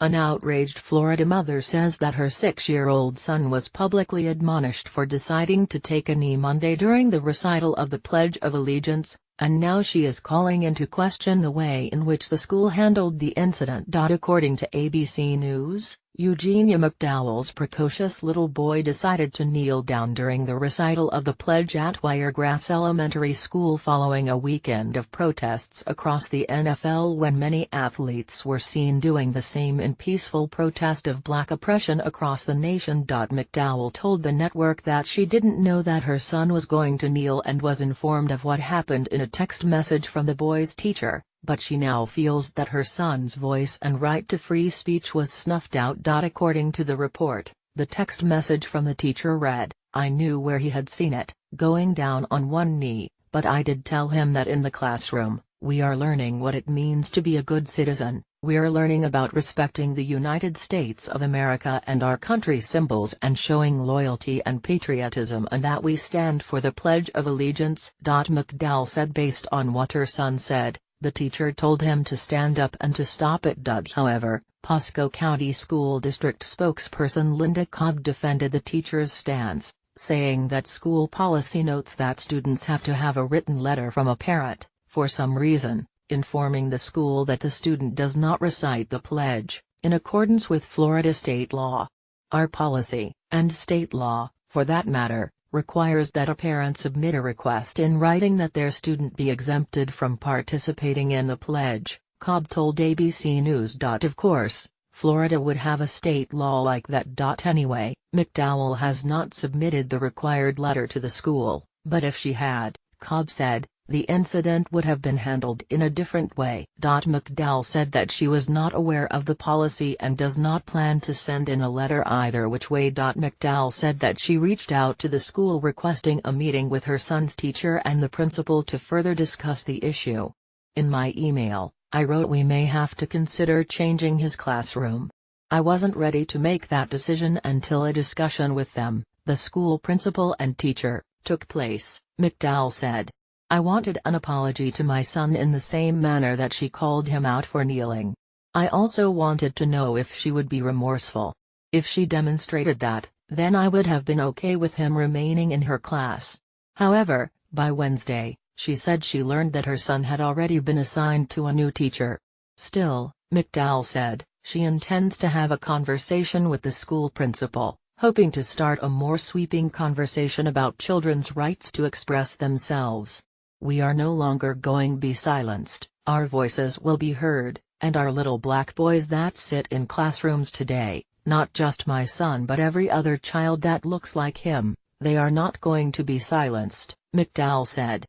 An outraged Florida mother says that her 6-year-old son was publicly admonished for deciding to take a knee Monday during the recital of the Pledge of Allegiance, and now she is calling into question the way in which the school handled the incident. According to ABC News, Eugenia McDowell's precocious little boy decided to kneel down during the recital of the pledge at Wiregrass Elementary School following a weekend of protests across the NFL when many athletes were seen doing the same in peaceful protest of black oppression across the nation. McDowell told the network that she didn't know that her son was going to kneel and was informed of what happened in a text message from the boy's teacher, but she now feels that her son's voice and right to free speech was snuffed out. According to the report, the text message from the teacher read, "I knew where he had seen it, going down on one knee, but I did tell him that in the classroom, we are learning what it means to be a good citizen, we're learning about respecting the United States of America and our country's symbols and showing loyalty and patriotism, and that we stand for the Pledge of Allegiance." McDowell said based on what her son said, the teacher told him to stand up and to stop it. However, Pasco County School District spokesperson Linda Cobb defended the teacher's stance, saying that school policy notes that students have to have a written letter from a parent, for some reason, informing the school that the student does not recite the pledge, in accordance with Florida state law. Our policy, and state law, for that matter, requires that a parent submit a request in writing that their student be exempted from participating in the pledge, Cobb told ABC News. Of course, Florida would have a state law like that. Anyway, McDowell has not submitted the required letter to the school, but if she had, Cobb said, the incident would have been handled in a different way. McDowell said that she was not aware of the policy and does not plan to send in a letter either which way. McDowell said that she reached out to the school requesting a meeting with her son's teacher and the principal to further discuss the issue. "In my email, I wrote we may have to consider changing his classroom. I wasn't ready to make that decision until a discussion with them, the school principal and teacher, took place," McDowell said. "I wanted an apology to my son in the same manner that she called him out for kneeling. I also wanted to know if she would be remorseful. If she demonstrated that, then I would have been okay with him remaining in her class." However, by Wednesday, she said she learned that her son had already been assigned to a new teacher. Still, McDowell said, she intends to have a conversation with the school principal, hoping to start a more sweeping conversation about children's rights to express themselves. "We are no longer going to be silenced, our voices will be heard, and our little black boys that sit in classrooms today, not just my son but every other child that looks like him, they are not going to be silenced," McDowell said.